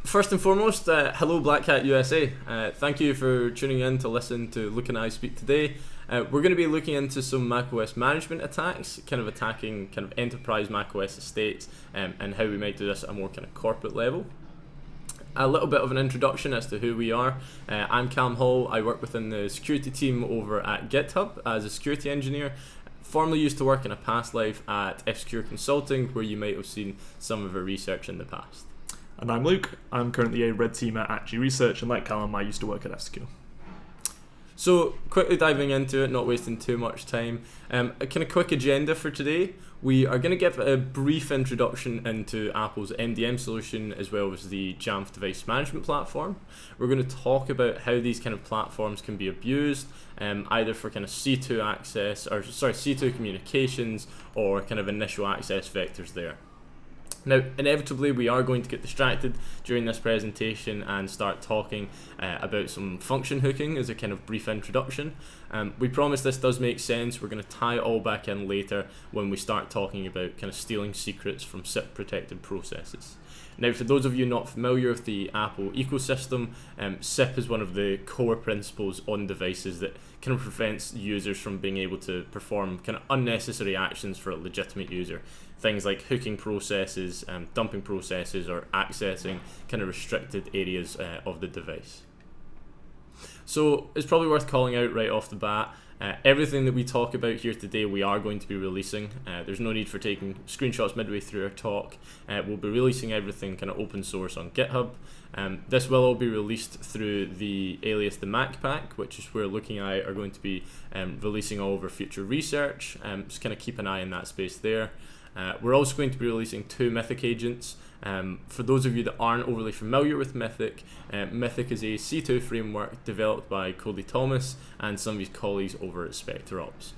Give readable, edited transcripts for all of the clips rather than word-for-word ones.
First and foremost, hello Black Hat USA. Thank you for tuning in to listen to Luke and I speak today. We're going to be looking into some macOS management attacks, kind of attacking kind of enterprise macOS estates, and how we might do this at a more kind of corporate level. A little bit of an introduction as to who we are. I'm Calum. I work within the security team over at GitHub as a security engineer. Formerly used to work in a past life at F-Secure Consulting, where you might have seen some of our research in the past. And I'm Luke. I'm currently a red teamer at G Research, and like Calum, I used to work at F-Secure. So, quickly diving into it, not wasting too much time, a kind of quick agenda for today. We are going to give a brief introduction into Apple's MDM solution as well as the Jamf device management platform. We're going to talk about how these kind of platforms can be abused, either for kind of C2 communications or kind of initial access vectors there. Now, inevitably, we are going to get distracted during this presentation and start talking about some function hooking as a kind of brief introduction. We promise this does make sense. We're going to tie it all back in later when we start talking about kind of stealing secrets from SIP-protected processes. Now, for those of you not familiar with the Apple ecosystem, SIP is one of the core principles on devices that kind of prevents users from being able to perform kind of unnecessary actions for a legitimate user. Things like hooking processes, dumping processes, or accessing kind of restricted areas of the device. So it's probably worth calling out right off the bat, everything that we talk about here today we are going to be releasing. There's no need for taking screenshots midway through our talk. We'll be releasing everything kind of open source on GitHub. This will all be released through the alias the MacPack, which is where Luke and I are going to be releasing all of our future research. Just kind of keep an eye in that space there. We're also going to be releasing 2 Mythic agents. For those of you that aren't overly familiar with Mythic, Mythic is a C2 framework developed by Cody Thomas and some of his colleagues over at SpectreOps.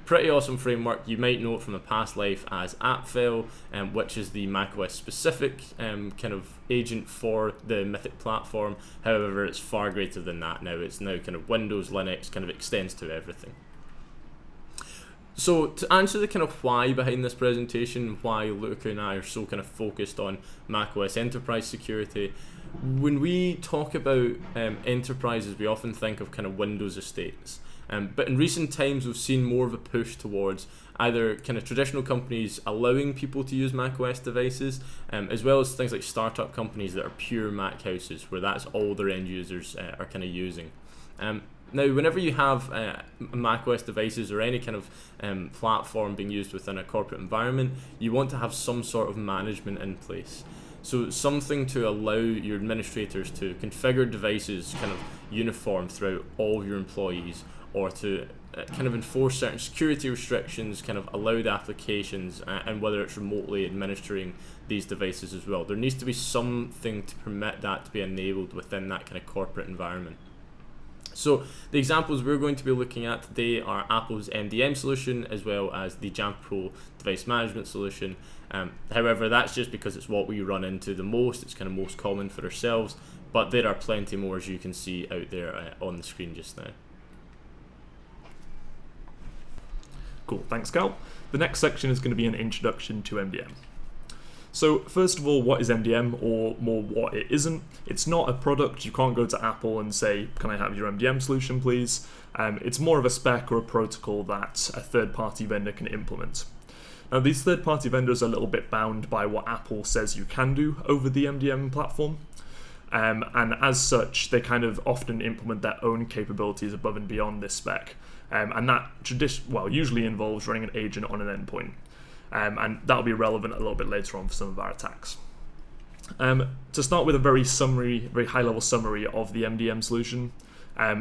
Pretty awesome framework. You might know it from a past life as AppFile, which is the macOS specific kind of agent for the Mythic platform. However, it's far greater than that now. It's now kind of Windows, Linux, kind of extends to everything. So to answer the kind of why behind this presentation, why Luke and I are so kind of focused on macOS enterprise security, when we talk about enterprises, we often think of kind of Windows estates. But in recent times, we've seen more of a push towards either kind of traditional companies allowing people to use macOS devices, as well as things like startup companies that are pure Mac houses, where that's all their end users are kind of using. Now, whenever you have macOS devices or any kind of platform being used within a corporate environment, you want to have some sort of management in place. So something to allow your administrators to configure devices kind of uniform throughout all of your employees, or to kind of enforce certain security restrictions, kind of allowed applications, and whether it's remotely administering these devices as well. There needs to be something to permit that to be enabled within that kind of corporate environment. So the examples we're going to be looking at today are Apple's MDM solution as well as the Jamf Pro device management solution. However, that's just because it's what we run into the most. It's kind of most common for ourselves, but there are plenty more, as you can see out there on the screen just now. Cool, thanks Cal. The next section is going to be an introduction to MDM. So first of all, what is MDM, or more what it isn't? It's not a product. You can't go to Apple and say, can I have your MDM solution please? It's more of a spec or a protocol that a third-party vendor can implement. Now these third-party vendors are a little bit bound by what Apple says you can do over the MDM platform. And as such, they kind of often implement their own capabilities above and beyond this spec. And that usually involves running an agent on an endpoint. And that'll be relevant a little bit later on for some of our attacks. To start with a very high-level summary of the MDM solution.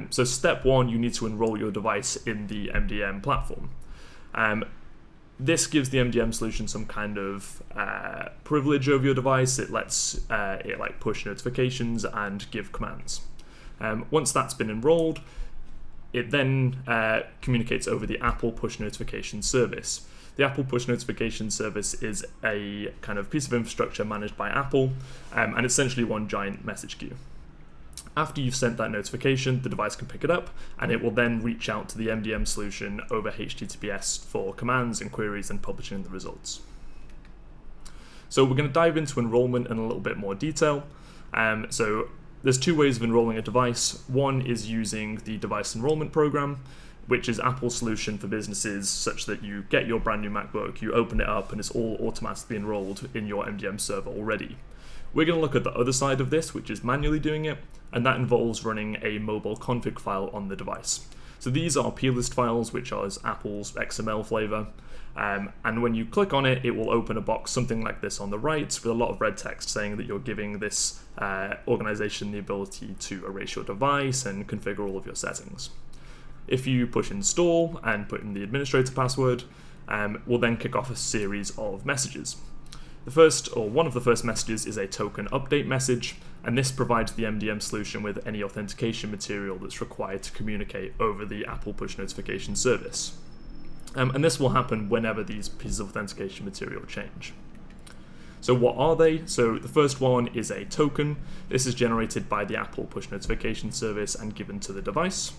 So step 1, you need to enroll your device in the MDM platform. This gives the MDM solution some kind of privilege over your device. It lets it push notifications and give commands. Once that's been enrolled, it then communicates over the Apple push notification service. The Apple push notification service is a kind of piece of infrastructure managed by Apple, and essentially one giant message queue. After you've sent that notification, the device can pick it up, and it will then reach out to the MDM solution over HTTPS for commands and queries and publishing the results. So we're going to dive into enrollment in a little bit more detail. So there's two ways of enrolling a device. One is using the device enrollment program, which is Apple's solution for businesses, such that you get your brand new MacBook, you open it up, and it's all automatically enrolled in your MDM server already. We're going to look at the other side of this, which is manually doing it, and that involves running a mobile config file on the device. So these are plist files, which are Apple's XML flavor, and when you click on it, it will open a box something like this on the right with a lot of red text saying that you're giving this organization the ability to erase your device and configure all of your settings. If you push install and put in the administrator password, we'll then kick off a series of messages. The first, or one of the first messages, is a token update message, and this provides the MDM solution with any authentication material that's required to communicate over the Apple push notification service. And this will happen whenever these pieces of authentication material change. So what are they? So the first one is a token. This is generated by the Apple push notification service and given to the device.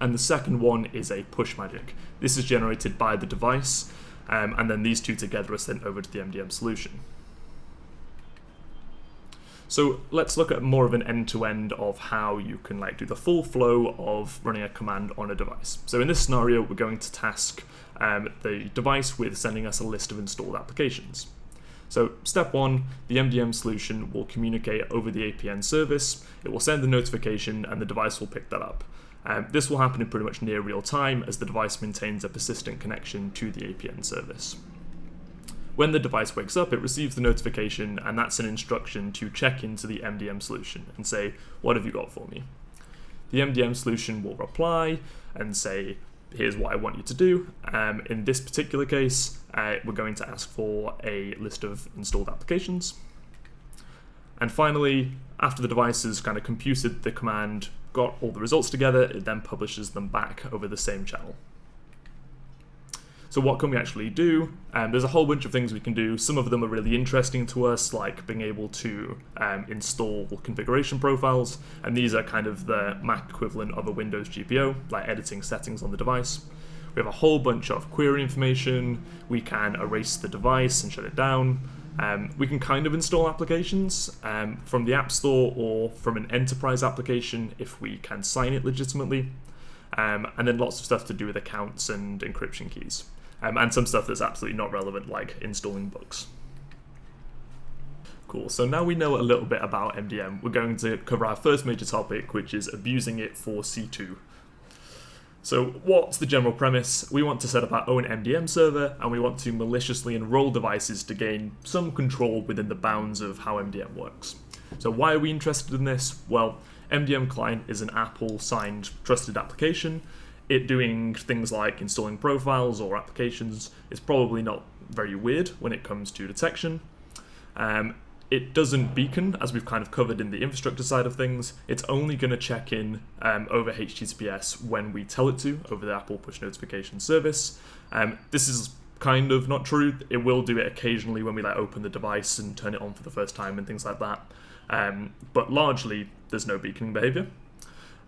And the second one is a push magic. This is generated by the device, and then these two together are sent over to the MDM solution. So let's look at more of an end-to-end of how you can do the full flow of running a command on a device. So in this scenario, we're going to task the device with sending us a list of installed applications. So step one, the MDM solution will communicate over the APN service. It will send the notification and the device will pick that up. This will happen in pretty much near real time as the device maintains a persistent connection to the APN service. When the device wakes up, it receives the notification, and that's an instruction to check into the MDM solution and say, what have you got for me? The MDM solution will reply and say, here's what I want you to do. In this particular case, we're going to ask for a list of installed applications. And finally, after the device has kind of computed the command, got all the results together, it then publishes them back over the same channel. So what can we actually do? There's a whole bunch of things we can do. Some of them are really interesting to us, like being able to install configuration profiles, and these are kind of the Mac equivalent of a Windows GPO, like editing settings on the device. We have a whole bunch of query information. We can erase the device and shut it down. We can kind of install applications from the App Store or from an enterprise application if we can sign it legitimately. And then lots of stuff to do with accounts and encryption keys. And some stuff that's absolutely not relevant, like installing books. Cool, so now we know a little bit about MDM, we're going to cover our first major topic, which is abusing it for C2. So what's the general premise? We want to set up our own MDM server, and we want to maliciously enroll devices to gain some control within the bounds of how MDM works. So why are we interested in this? Well, MDM client is an Apple-signed trusted application. It doing things like installing profiles or applications is probably not very weird when it comes to detection. It doesn't beacon, as we've kind of covered in the infrastructure side of things. It's only going to check in over HTTPS when we tell it to, over the Apple push notification service. This is kind of not true. It will do it occasionally when we open the device and turn it on for the first time and things like that. But largely, there's no beaconing behavior.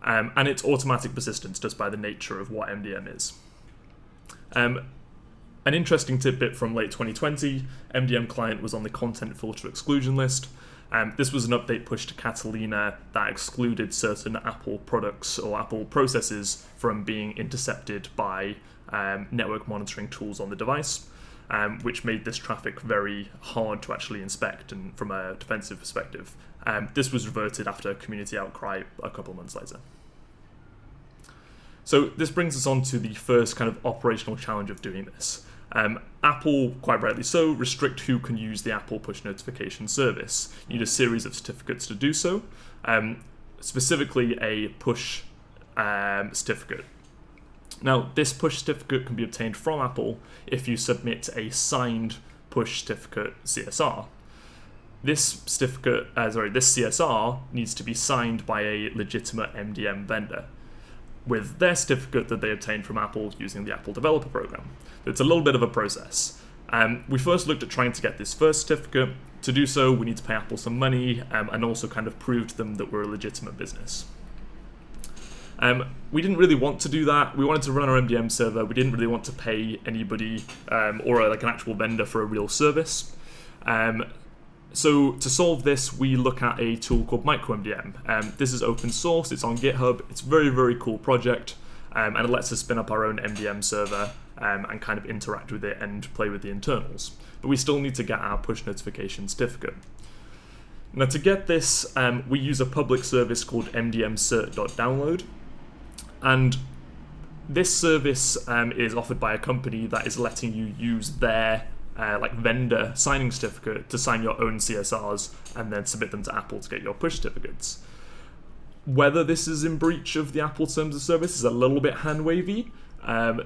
And it's automatic persistence just by the nature of what MDM is. An interesting tidbit from late 2020, MDM client was on the content filter exclusion list. This was an update push to Catalina that excluded certain Apple products or Apple processes from being intercepted by network monitoring tools on the device, which made this traffic very hard to actually inspect and from a defensive perspective. This was reverted after a community outcry a couple of months later. So this brings us on to the first kind of operational challenge of doing this. Apple, quite rightly so, restrict who can use the Apple push notification service. You need a series of certificates to do so, specifically a push certificate. Now, this push certificate can be obtained from Apple if you submit a signed push certificate CSR. This CSR needs to be signed by a legitimate MDM vendor with their certificate that they obtained from Apple using the Apple Developer Program. It's a little bit of a process. We first looked at trying to get this first certificate. To do so, we need to pay Apple some money and also kind of prove to them that we're a legitimate business. We didn't really want to do that. We wanted to run our MDM server. We didn't really want to pay anybody or like an actual vendor for a real service. So to solve this, we look at a tool called Micromdm. This is open source, it's on GitHub, it's a very, very cool project, and it lets us spin up our own MDM server and kind of interact with it and play with the internals. But we still need to get our push notification certificate. Now to get this, we use a public service called mdmcert.download, and this service is offered by a company that is letting you use their vendor signing certificate to sign your own CSRs and then submit them to Apple to get your push certificates. Whether this is in breach of the Apple terms of service is a little bit hand-wavy.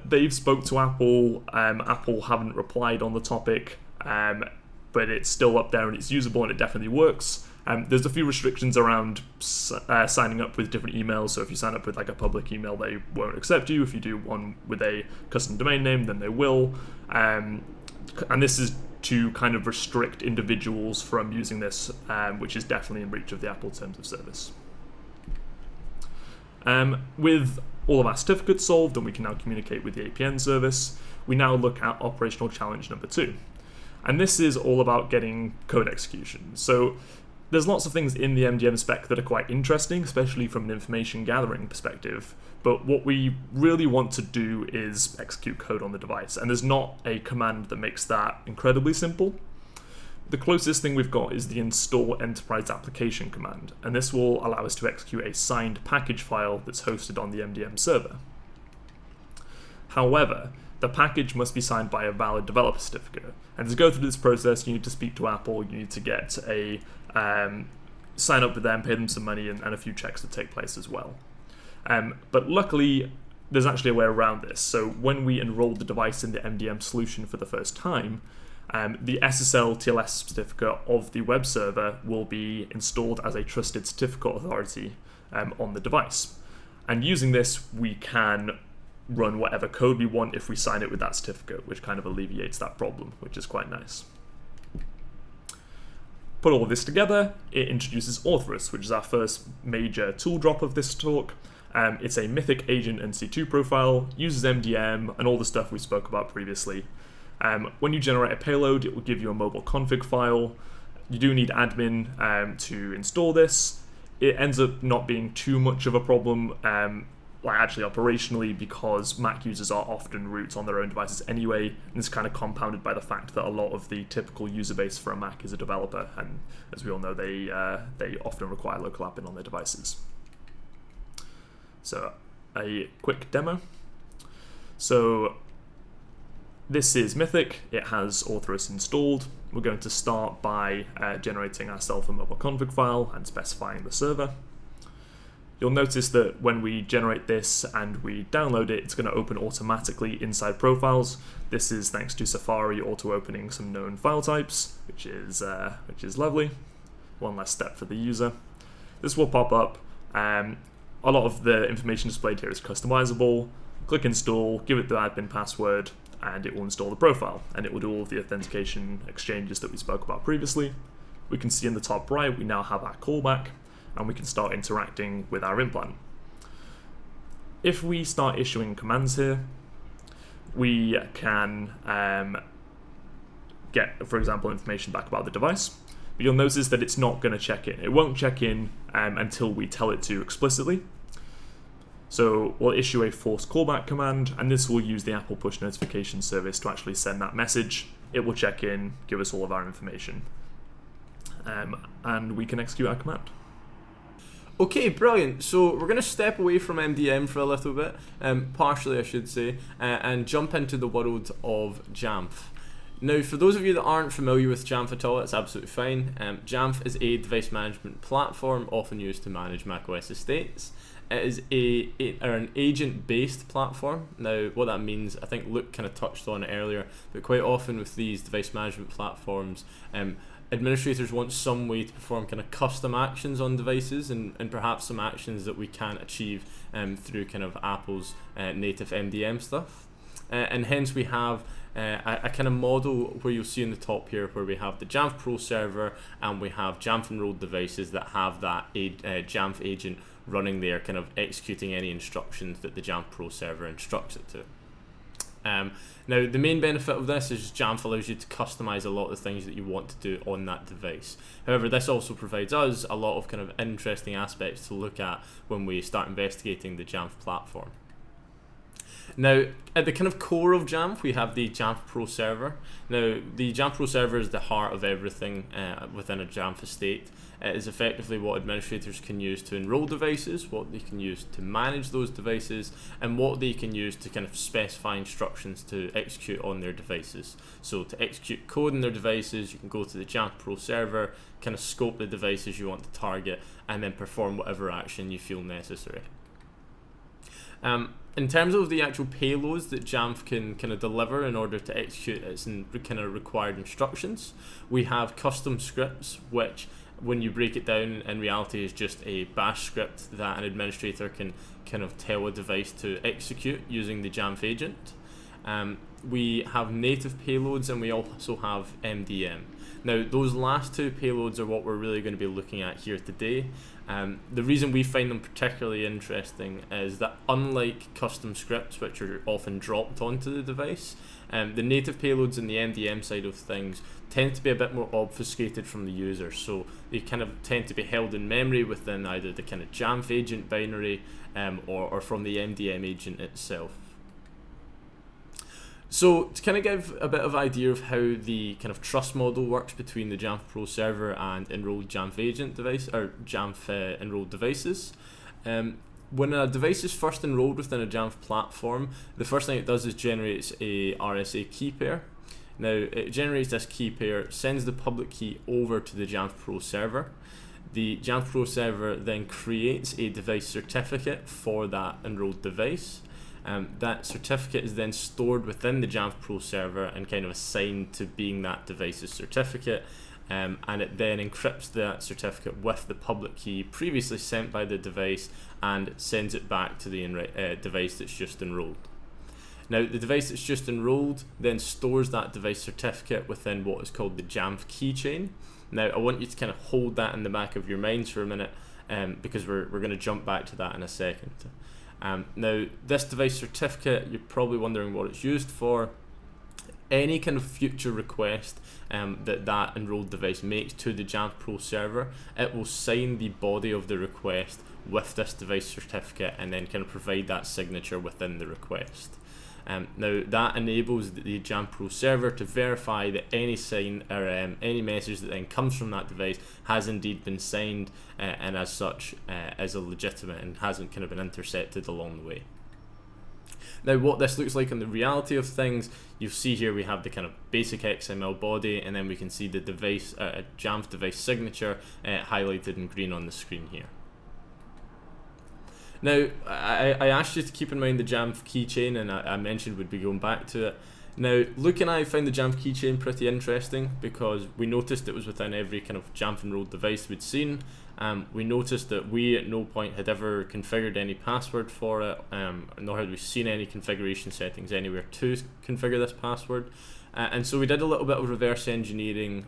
They've spoke to Apple. Apple haven't replied on the topic, but it's still up there and it's usable and it definitely works. There's a few restrictions around signing up with different emails. So if you sign up with like a public email, they won't accept you. If you do one with a custom domain name, then they will. And this is to kind of restrict individuals from using this, which is definitely in breach of the Apple terms of service. With all of our certificates solved and we can now communicate with the APN service, we now look at operational challenge number 2. And this is all about getting code execution. So there's lots of things in the MDM spec that are quite interesting, especially from an information gathering perspective. But what we really want to do is execute code on the device. And there's not a command that makes that incredibly simple. The closest thing we've got is the install enterprise application command. And this will allow us to execute a signed package file that's hosted on the MDM server. However, the package must be signed by a valid developer certificate. And to go through this process, you need to speak to Apple, you need to get a sign up with them, pay them some money, and a few checks that take place as well. But luckily, there's actually a way around this. So when we enroll the device in the MDM solution for the first time, the SSL TLS certificate of the web server will be installed as a trusted certificate authority on the device. And using this, we can run whatever code we want if we sign it with that certificate, which kind of alleviates that problem, which is quite nice. Put all of this together, it introduces Authoris, which is our first major tool drop of this talk. It's a Mythic agent and C2 profile, uses MDM, and all the stuff we spoke about previously. When you generate a payload, it will give you a mobile config file. You do need admin to install this. It ends up not being too much of a problem, actually operationally, because Mac users are often root on their own devices anyway, and it's kind of compounded by the fact that a lot of the typical user base for a Mac is a developer, and as we all know, they often require local apping on their devices. So a quick demo. So this is Mythic, it has Authoris installed. We're going to start by generating ourselves a mobile config file and specifying the server. You'll notice that when we generate this and we download it, it's going to open automatically inside profiles. This is thanks to Safari auto-opening some known file types, which is lovely. One less step for the user. This will pop up. A lot of the information displayed here is customizable. Click install, give it the admin password, and it will install the profile. And it will do all of the authentication exchanges that we spoke about previously. We can see in the top right, we now have our callback, and we can start interacting with our implant. If we start issuing commands here, we can get, for example, information back about the device. But you'll notice that it's not going to check in. It won't check in until we tell it to explicitly. So we'll issue a force callback command, and this will use the Apple push notification service to actually send that message. It will check in, give us all of our information, and we can execute our command. Okay, brilliant. So we're going to step away from MDM for a little bit, partially I should say, and jump into the world of Jamf. Now, for those of you that aren't familiar with Jamf at all, that's absolutely fine. Jamf is a device management platform often used to manage macOS estates. It is an agent-based platform. Now, what that means, I think Luke kind of touched on it earlier, but quite often with these device management platforms, administrators want some way to perform kind of custom actions on devices, and perhaps some actions that we can't achieve through kind of Apple's native MDM stuff. And hence we have a kind of model where you'll see in the top here where we have the Jamf Pro server and we have Jamf enrolled devices that have that Jamf agent running there, kind of executing any instructions that the Jamf Pro server instructs it to. Now, the main benefit of this is Jamf allows you to customize a lot of the things that you want to do on that device. However, this also provides us a lot of kind of interesting aspects to look at when we start investigating the Jamf platform. Now, at the kind of core of Jamf, we have the Jamf Pro server. Now, the Jamf Pro server is the heart of everything within a Jamf estate. It is effectively what administrators can use to enroll devices, what they can use to manage those devices, and what they can use to kind of specify instructions to execute on their devices. So to execute code on their devices, you can go to the Jamf Pro server, kind of scope the devices you want to target, and then perform whatever action you feel necessary. In terms of the actual payloads that Jamf can kind of deliver in order to execute its kind of required instructions, we have custom scripts, which when you break it down in reality is just a bash script that an administrator can kind of tell a device to execute using the Jamf agent. We have native payloads and we also have MDM. Now, those last two payloads are what we're really going to be looking at here today. The reason we find them particularly interesting is that unlike custom scripts, which are often dropped onto the device, the native payloads and the MDM side of things tend to be a bit more obfuscated from the user. So they kind of tend to be held in memory within either the kind of Jamf agent binary or from the MDM agent itself. So to kind of give a bit of idea of how the kind of trust model works between the Jamf Pro server and enrolled Jamf agent device or Jamf enrolled devices. When a device is first enrolled within a Jamf platform, the first thing it does is generates a RSA key pair. Now it generates this key pair, sends the public key over to the Jamf Pro server. The Jamf Pro server then creates a device certificate for that enrolled device. That certificate is then stored within the Jamf Pro server and kind of assigned to being that device's certificate, and it then encrypts that certificate with the public key previously sent by the device and sends it back to the device that's just enrolled. Now, the device that's just enrolled then stores that device certificate within what is called the Jamf keychain. Now, I want you to kind of hold that in the back of your minds for a minute because we're going to jump back to that in a second. Now, this device certificate, you're probably wondering what it's used for. Any kind of future request that enrolled device makes to the Jamf Pro server, it will sign the body of the request with this device certificate and then kind of provide that signature within the request. Now, that enables the Jamf Pro server to verify that any sign or any message that then comes from that device has indeed been signed and as such is a legitimate and hasn't kind of been intercepted along the way. Now, what this looks like in the reality of things, you'll see here we have the kind of basic XML body, and then we can see the device, Jamf device signature highlighted in green on the screen here. Now, I asked you to keep in mind the Jamf keychain, and I mentioned we'd be going back to it. Now, Luke and I found the Jamf keychain pretty interesting because we noticed it was within every kind of Jamf enrolled device we'd seen. We noticed that we at no point had ever configured any password for it, nor had we seen any configuration settings anywhere to configure this password. And so we did a little bit of reverse engineering.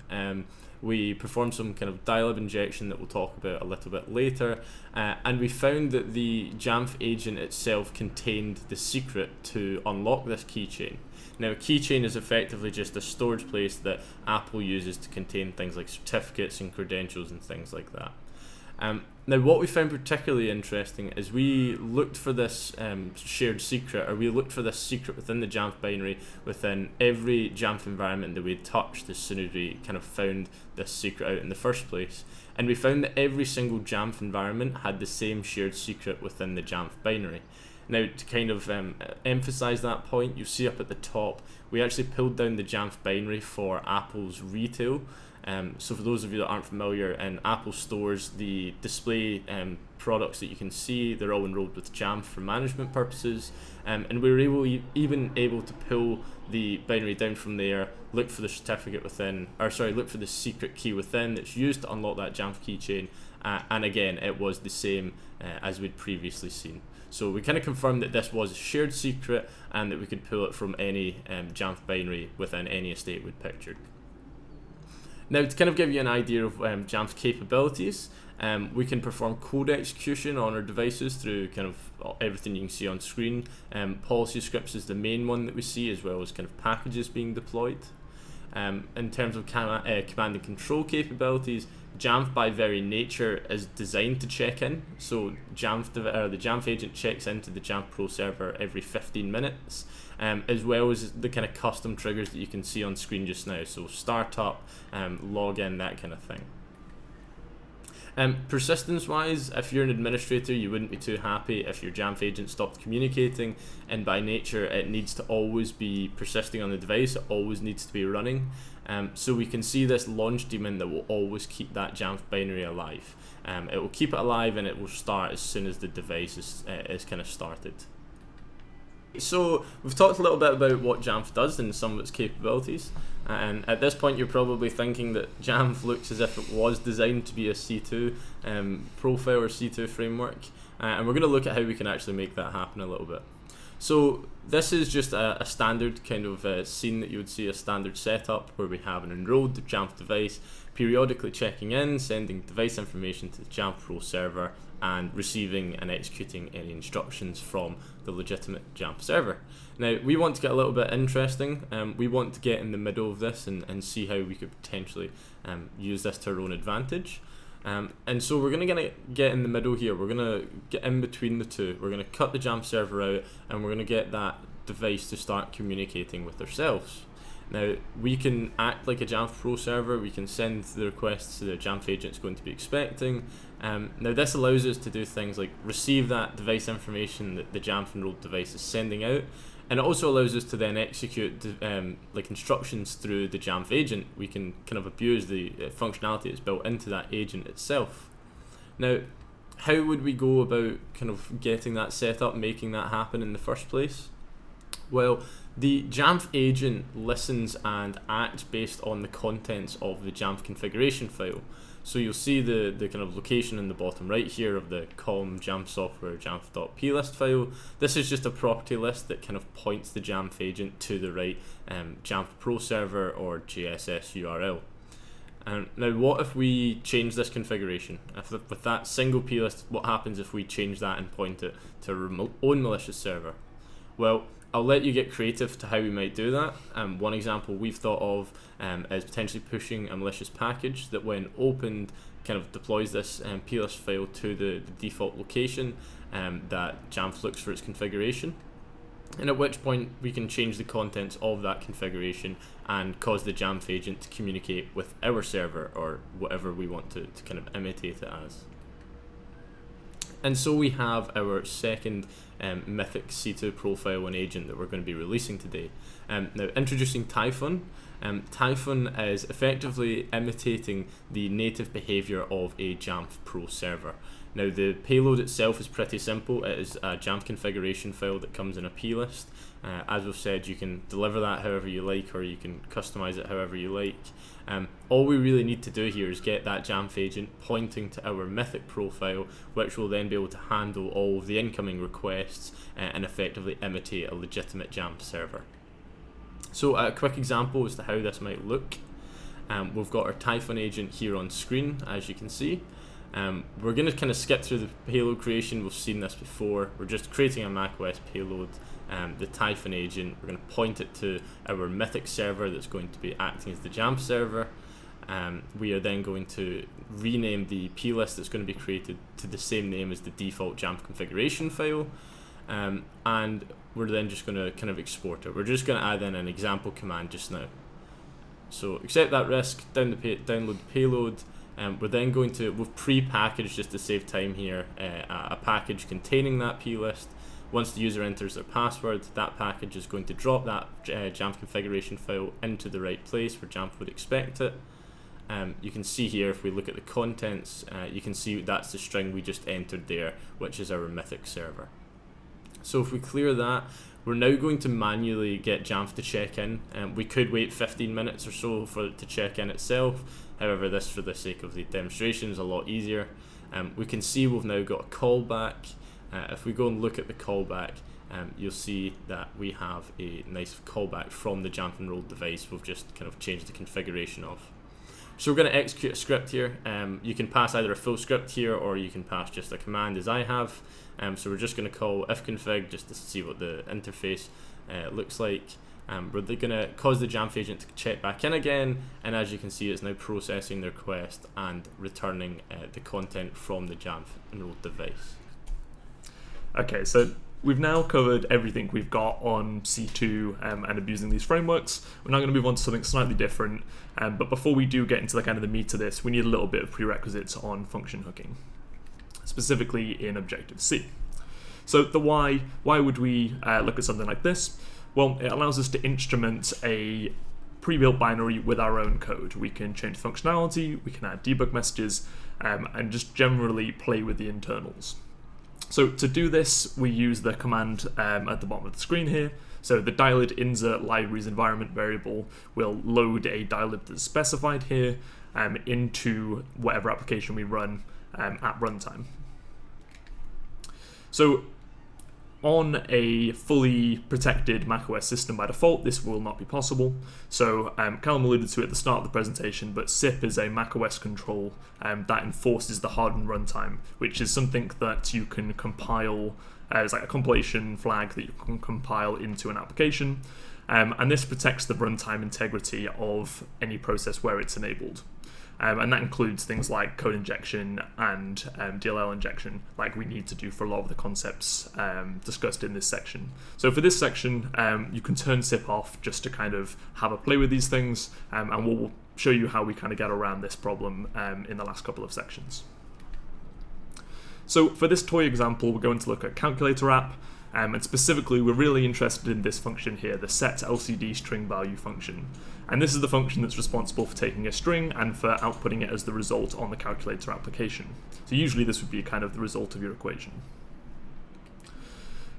We performed some kind of dial-up injection that we'll talk about a little bit later, and we found that the Jamf agent itself contained the secret to unlock this keychain. Now, a keychain is effectively just a storage place that Apple uses to contain things like certificates and credentials and things like that. Now, what we found particularly interesting is we looked for this shared secret, or we looked for this secret within the Jamf binary within every Jamf environment that we had touched as soon as we kind of found this secret out in the first place. And we found that every single Jamf environment had the same shared secret within the Jamf binary. Now, to kind of emphasize that point, you see up at the top, we actually pulled down the Jamf binary for Apple's retail. So for those of you that aren't familiar, in Apple stores, the display products that you can see, they're all enrolled with Jamf for management purposes, and we were even able to pull the binary down from there, look for the certificate within, look for the secret key within that's used to unlock that Jamf keychain, and again, it was the same as we'd previously seen. So we kind of confirmed that this was a shared secret and that we could pull it from any Jamf binary within any estate we'd pictured. Now, to kind of give you an idea of Jamf's capabilities, we can perform code execution on our devices through kind of everything you can see on screen. Policy scripts is the main one that we see, as well as kind of packages being deployed. In terms of command and control capabilities, Jamf by very nature is designed to check in. So the Jamf agent checks into the Jamf Pro server every 15 minutes, as well as the kind of custom triggers that you can see on screen just now. So startup, login, that kind of thing. Persistence wise, if you're an administrator, you wouldn't be too happy if your Jamf agent stopped communicating, and by nature it needs to always be persisting on the device, it always needs to be running. So we can see this launch daemon that will always keep that Jamf binary alive. It will keep it alive and it will start as soon as the device is kind of started. So we've talked a little bit about what Jamf does and some of its capabilities, and at this point you're probably thinking that Jamf looks as if it was designed to be a C2 profile or C2 framework, and we're going to look at how we can actually make that happen a little bit. So this is just a standard kind of scene that you would see, a standard setup where we have an enrolled Jamf device periodically checking in, sending device information to the Jamf Pro server, and receiving and executing any instructions from the legitimate Jamf server. Now, we want to get a little bit interesting. We want to get in the middle of this and see how we could potentially use this to our own advantage. And so we're going to get in the middle here. We're going to get in between the two. We're going to cut the Jamf server out, and we're going to get that device to start communicating with ourselves. Now, we can act like a Jamf Pro server. We can send the requests the Jamf agent's going to be expecting. Now, this allows us to do things like receive that device information that the Jamf enrolled device is sending out, and it also allows us to then execute like instructions through the Jamf agent. We can kind of abuse the functionality that's built into that agent itself. Now, how would we go about kind of getting that set up, making that happen in the first place? Well, the Jamf agent listens and acts based on the contents of the Jamf configuration file. So you'll see the kind of location in the bottom right here of the Calum Jamf software jamf.plist file. This is just a property list that kind of points the Jamf agent to the right Jamf Pro server or JSS URL. Now, what if we change this configuration? With that single plist, what happens if we change that and point it to our own malicious server? Well, I'll let you get creative to how we might do that. One example we've thought of is potentially pushing a malicious package that, when opened, kind of deploys this plist file to the default location that Jamf looks for its configuration. And at which point we can change the contents of that configuration and cause the Jamf agent to communicate with our server or whatever we want to kind of imitate it as. And so we have our second mythic C2 profile and agent that we're going to be releasing today. Now, introducing Typhon. Typhon is effectively imitating the native behavior of a Jamf Pro server. Now, the payload itself is pretty simple. It is a Jamf configuration file that comes in a plist. As we've said, you can deliver that however you like, or you can customize it however you like. All we really need to do here is get that Jamf agent pointing to our Mythic profile, which will then be able to handle all of the incoming requests and effectively imitate a legitimate Jamf server. So a quick example as to how this might look. We've got our Typhon agent here on screen, as you can see. We're going to kind of skip through the payload creation. We've seen this before. We're just creating a macOS payload. The Typhon agent, we're going to point it to our Mythic server that's going to be acting as the Jamf server. We are then going to rename the plist that's going to be created to the same name as the default Jamf configuration file. And we're then just going to kind of export it. We're just going to add in an example command just now. So accept that risk, download the payload. We're then going to, we've pre-packaged, just to save time here, a package containing that plist. Once the user enters their password, that package is going to drop that Jamf configuration file into the right place where Jamf would expect it. You can see here, if we look at the contents, you can see that's the string we just entered there, which is our Mythic server. So if we clear that, we're now going to manually get Jamf to check in. We could wait 15 minutes or so for it to check in itself. However, this, for the sake of the demonstration, is a lot easier. We can see we've now got a callback. If we go and look at the callback, you'll see that we have a nice callback from the Jamf enrolled device we've just kind of changed the configuration of. So we're going to execute a script here. You can pass either a full script here, or you can pass just a command as I have. So we're just going to call ifconfig just to see what the interface looks like. We're going to cause the Jamf agent to check back in again, and as you can see, it's now processing the request and returning the content from the Jamf enrolled device. Okay, so we've now covered everything we've got on C2 and abusing these frameworks. We're now going to move on to something slightly different, but before we do get into the kind of the meat of this, we need a little bit of prerequisites on function hooking, specifically in Objective-C. So the why would we look at something like this? Well, it allows us to instrument a pre-built binary with our own code. We can change functionality, we can add debug messages, and just generally play with the internals. So to do this, we use the command at the bottom of the screen here. So the dilib insert libraries environment variable will load a dilib that's specified here into whatever application we run at runtime. So on a fully protected macOS system by default, this will not be possible. So Calum alluded to it at the start of the presentation, but SIP is a macOS control that enforces the hardened runtime, which is something that you can compile as like a compilation flag that you can compile into an application. And this protects the runtime integrity of any process where it's enabled. And that includes things like code injection and DLL injection, like we need to do for a lot of the concepts discussed in this section. So for this section, you can turn SIP off just to kind of have a play with these things, and we'll show you how we kind of get around this problem in the last couple of sections. So for this toy example, we're going to look at calculator app, and specifically we're really interested in this function here, the set LCD string value function. And this is the function that's responsible for taking a string and for outputting it as the result on the calculator application. So usually this would be kind of the result of your equation.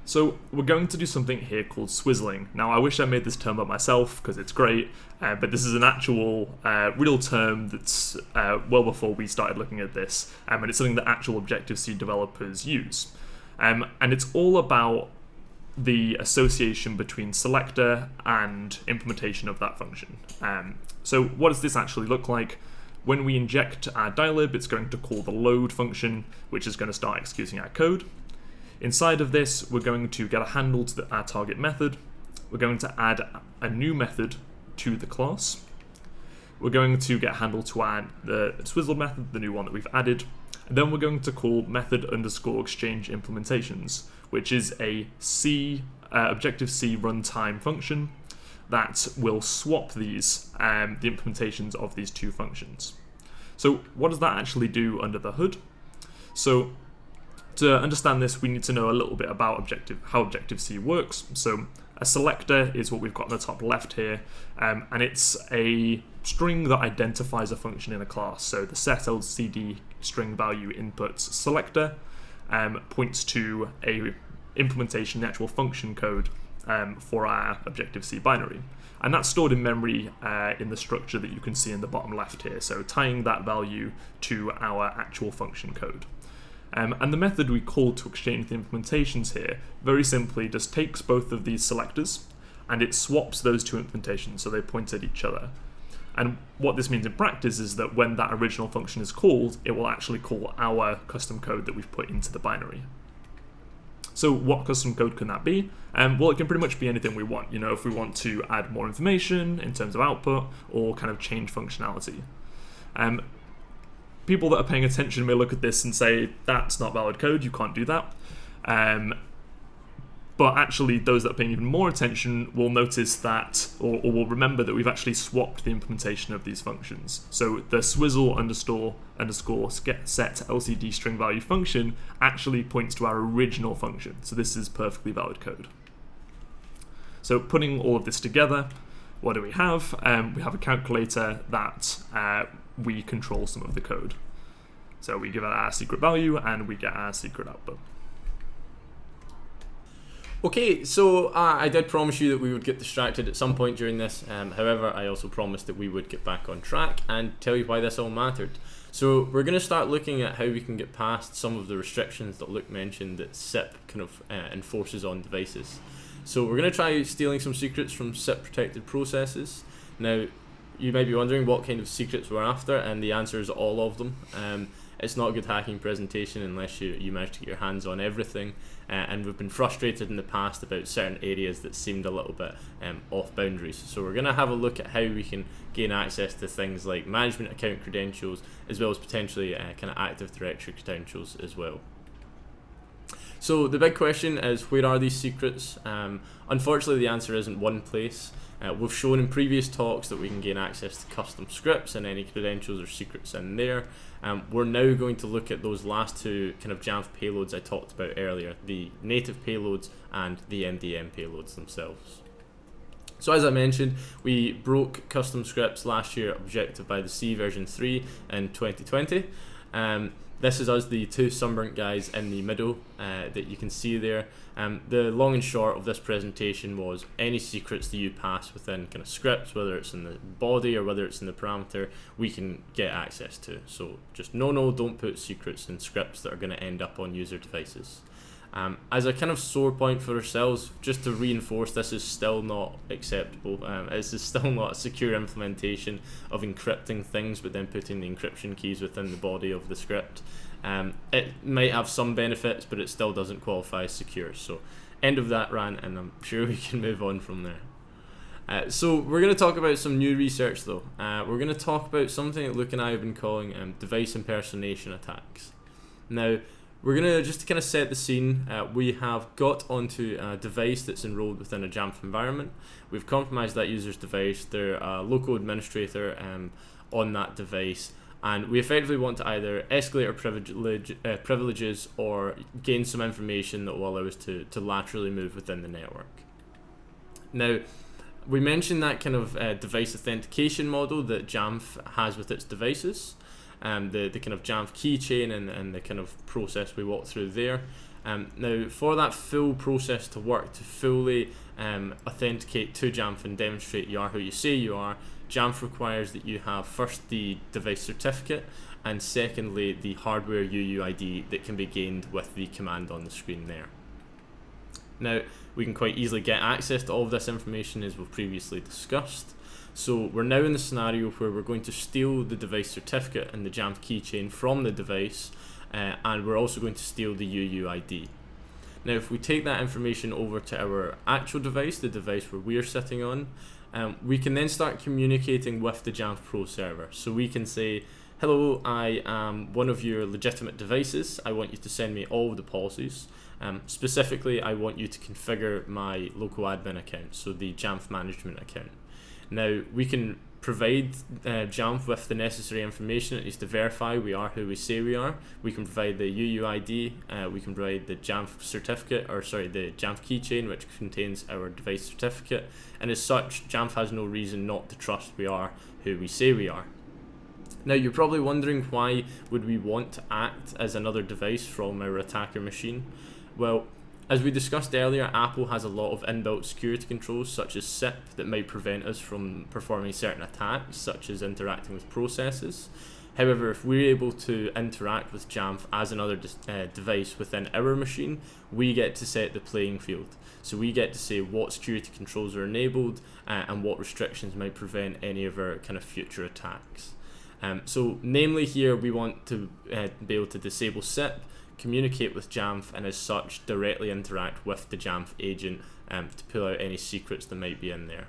So we're going to do something here called swizzling. Now I wish I made this term up myself because it's great, but this is an actual real term that's well before we started looking at this, and it's something that actual Objective-C developers use. And it's all about the association between selector and implementation of that function. So what does this actually look like? When we inject our dilib, it's going to call the load function, which is going to start executing our code. Inside of this, we're going to get a handle to our target method. We're going to add a new method to the class. We're going to get a handle to add the swizzle method, the new one that we've added. And then we're going to call method underscore exchange implementations, which is a Objective-C runtime function that will swap these, the implementations of these two functions. So what does that actually do under the hood? So to understand this, we need to know a little bit about how Objective-C works. So a selector is what we've got on the top left here, and it's a string that identifies a function in a class. So the set LCD string value inputs selector points to a implementation, the actual function code for our Objective-C binary. And that's stored in memory in the structure that you can see in the bottom left here, so tying that value to our actual function code. And the method we call to exchange the implementations here very simply just takes both of these selectors and it swaps those two implementations so they point at each other. And what this means in practice is that when that original function is called, it will actually call our custom code that we've put into the binary. So what custom code can that be? Well, it can pretty much be anything we want. You know, if we want to add more information in terms of output or kind of change functionality. People that are paying attention may look at this and say, that's not valid code, you can't do that. But actually, those that are paying even more attention will notice that, or will remember that we've actually swapped the implementation of these functions. So the swizzle underscore set LCD string value function actually points to our original function. So this is perfectly valid code. So putting all of this together, what do we have? We have a calculator that we control some of the code. So we give it our secret value and we get our secret output. Okay, so I did promise you that we would get distracted at some point during this. However, I also promised that we would get back on track and tell you why this all mattered. So we're going to start looking at how we can get past some of the restrictions that Luke mentioned that SIP kind of enforces on devices. So we're going to try stealing some secrets from SIP protected processes. Now, you might be wondering what kind of secrets we're after, and the answer is all of them. It's not a good hacking presentation unless you manage to get your hands on everything, and we've been frustrated in the past about certain areas that seemed a little bit off boundaries. So we're going to have a look at how we can gain access to things like management account credentials, as well as potentially kind of Active Directory credentials as well. So the big question is, where are these secrets? Unfortunately, the answer isn't one place. We've shown in previous talks that we can gain access to custom scripts and any credentials or secrets in there. We're now going to look at those last two kind of Jamf payloads I talked about earlier, the native payloads and the MDM payloads themselves. So as I mentioned, we broke custom scripts last year, objective by the C version 3 in 2020. This is us, the two sunburnt guys in the middle that you can see there. The long and short of this presentation was any secrets that you pass within kind of scripts, whether it's in the body or whether it's in the parameter, we can get access to. So just don't put secrets in scripts that are going to end up on user devices. As a kind of sore point for ourselves, just to reinforce, this is still not acceptable. This is still not a secure implementation of encrypting things but then putting the encryption keys within the body of the script. It might have some benefits, but it still doesn't qualify as secure. So end of that rant, and I'm sure we can move on from there. So we're going to talk about some new research though. We're going to talk about something that Luke and I have been calling device impersonation attacks. Now, we're going to, just to kind of set the scene, we have got onto a device that's enrolled within a Jamf environment. We've compromised that user's device. They're a local administrator on that device, and we effectively want to either escalate our privileges or gain some information that will allow us to laterally move within the network. Now, we mentioned that kind of device authentication model that Jamf has with its devices. The kind of Jamf keychain and the kind of process we walk through there. Now, for that full process to work, to fully authenticate to Jamf and demonstrate you are who you say you are, Jamf requires that you have first the device certificate and secondly the hardware UUID that can be gained with the command on the screen there. Now, we can quite easily get access to all of this information as we've previously discussed. So we're now in the scenario where we're going to steal the device certificate and the Jamf keychain from the device, and we're also going to steal the UUID. Now, if we take that information over to our actual device, the device where we're sitting on, we can then start communicating with the Jamf Pro server. So we can say, hello, I am one of your legitimate devices. I want you to send me all of the policies. Specifically, I want you to configure my local admin account, so the Jamf management account. Now, we can provide Jamf with the necessary information, at least to verify we are who we say we are. We can provide the UUID, we can provide the Jamf certificate, the Jamf keychain, which contains our device certificate, and as such, Jamf has no reason not to trust we are who we say we are. Now, you're probably wondering, why would we want to act as another device from our attacker machine? Well, as we discussed earlier, Apple has a lot of inbuilt security controls such as SIP that might prevent us from performing certain attacks, such as interacting with processes. However, if we're able to interact with Jamf as another device within our machine, we get to set the playing field. So we get to say what security controls are enabled and what restrictions might prevent any of our kind of future attacks. So namely here, we want to be able to disable SIP, communicate with Jamf, and as such directly interact with the Jamf agent to pull out any secrets that might be in there.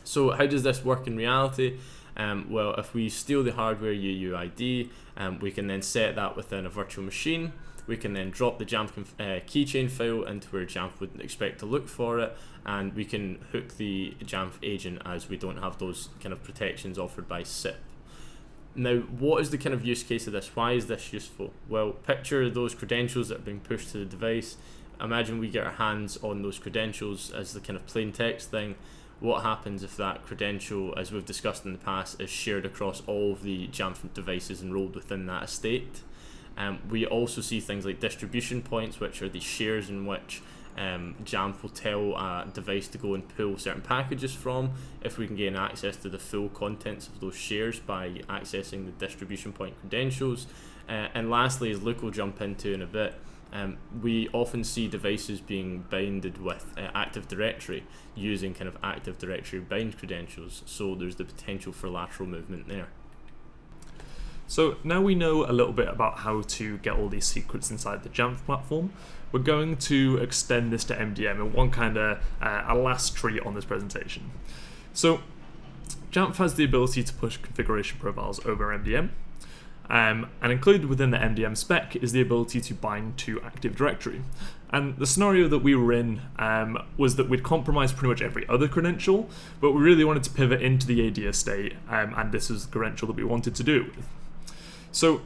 So how does this work in reality? Well, if we steal the hardware UUID, we can then set that within a virtual machine. We can then drop the Jamf keychain file into where Jamf would expect to look for it, and we can hook the Jamf agent as we don't have those kind of protections offered by SIP. Now, what is the kind of use case of this? Why is this useful? Well, picture those credentials that are being pushed to the device. Imagine we get our hands on those credentials as the kind of plain text thing. What happens if that credential, as we've discussed in the past, is shared across all of the Jamf devices enrolled within that estate? We also see things like distribution points, which are the shares in which Jamf will tell a device to go and pull certain packages from. If we can gain access to the full contents of those shares by accessing the distribution point credentials. And lastly, as Luke will jump into in a bit, we often see devices being binded with Active Directory using kind of Active Directory bind credentials, so there's the potential for lateral movement there. So now we know a little bit about how to get all these secrets inside the Jamf platform. We're going to extend this to MDM in one kind of a last treat on this presentation. So Jamf has the ability to push configuration profiles over MDM, and included within the MDM spec is the ability to bind to Active Directory. And the scenario that we were in was that we'd compromised pretty much every other credential, but we really wanted to pivot into the AD estate, and this is the credential that we wanted to do it with. So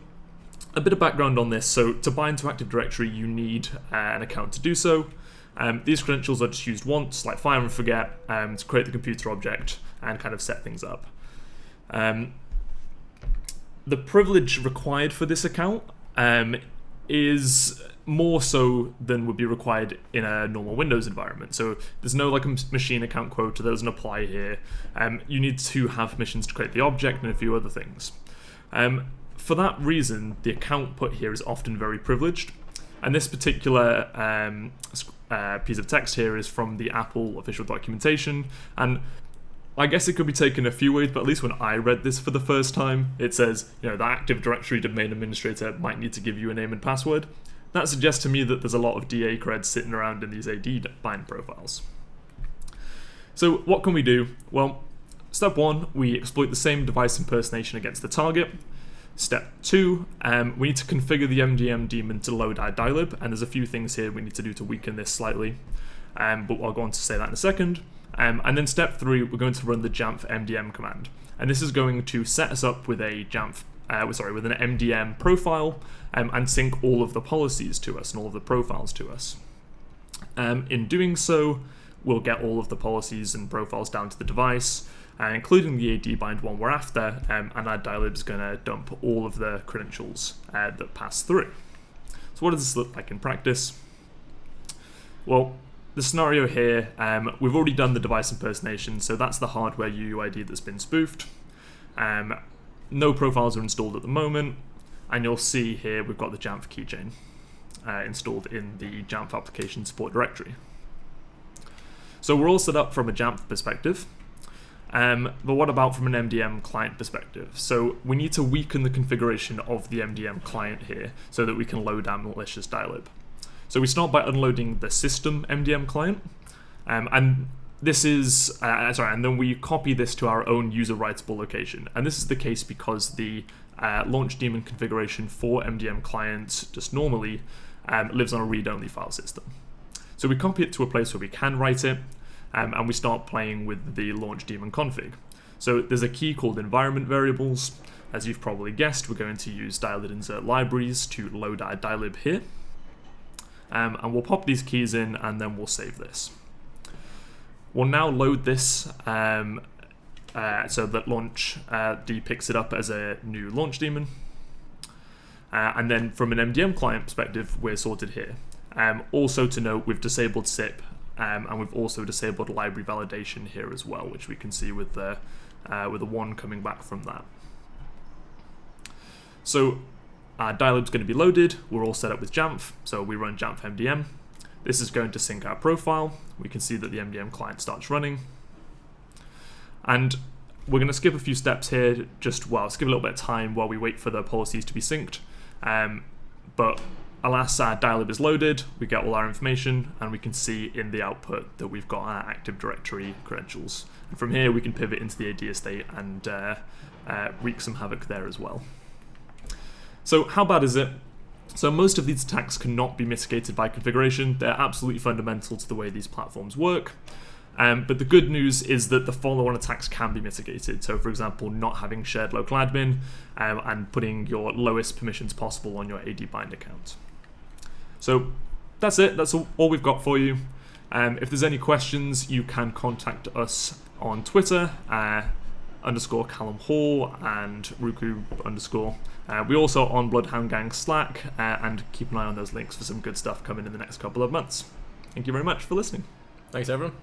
a bit of background on this. So to bind to Active Directory, you need an account to do so. These credentials are just used once, like fire and forget, to create the computer object and kind of set things up. The privilege required for this account is more so than would be required in a normal Windows environment. So there's no like a machine account quota that doesn't apply here. You need to have permissions to create the object and a few other things. For that reason, the account put here is often very privileged. And this particular piece of text here is from the Apple official documentation. And I guess it could be taken a few ways, but at least when I read this for the first time, it says, the Active Directory domain administrator might need to give you a name and password. That suggests to me that there's a lot of DA creds sitting around in these AD bind profiles. So what can we do? Well, step 1, we exploit the same device impersonation against the target. Step 2, we need to configure the MDM daemon to load our dilib, and there's a few things here we need to do to weaken this slightly, but I'll go on to say that in a second. And then step 3, we're going to run the Jamf MDM command, and this is going to set us up with a Jamf, with an MDM profile, and sync all of the policies to us and all of the profiles to us. In doing so, we'll get all of the policies and profiles down to the device, including the AD bind one we're after, and our dilib is going to dump all of the credentials that pass through. So what does this look like in practice? Well, the scenario here, we've already done the device impersonation, so that's the hardware UUID that's been spoofed. No profiles are installed at the moment, and you'll see here we've got the Jamf keychain installed in the Jamf application support directory. So we're all set up from a Jamf perspective. But what about from an MDM client perspective? So we need to weaken the configuration of the MDM client here so that we can load our malicious dilib. So we start by unloading the system MDM client, and this is and then we copy this to our own user writable location. And this is the case because the launch daemon configuration for MDM clients just normally lives on a read-only file system. So we copy it to a place where we can write it. And we start playing with the launch daemon config. So there's a key called environment variables. As you've probably guessed, we're going to use dilid insert libraries to load our dilib here. And we'll pop these keys in, and then we'll save this. We'll now load this so that launch D picks it up as a new launch daemon. And then from an MDM client perspective, we're sorted here. Also to note, we've disabled SIP. And we've also disabled library validation here as well, which we can see with the 1 coming back from that. So our dilib's going to be loaded. We're all set up with Jamf, so we run Jamf MDM. This is going to sync our profile. We can see that the MDM client starts running. And we're going to skip a few steps here, skip a little bit of time while we wait for the policies to be synced. But alas, our dilib is loaded, we get all our information, and we can see in the output that we've got our Active Directory credentials. And from here we can pivot into the AD estate and wreak some havoc there as well. So how bad is it? So most of these attacks cannot be mitigated by configuration. They're absolutely fundamental to the way these platforms work. But the good news is that the follow-on attacks can be mitigated. So for example, not having shared local admin and putting your lowest permissions possible on your AD bind account. So that's it. That's all we've got for you. If there's any questions, you can contact us on Twitter, _Calum Hall and Ruku _. We also on Bloodhound Gang Slack, and keep an eye on those links for some good stuff coming in the next couple of months. Thank you very much for listening. Thanks, everyone.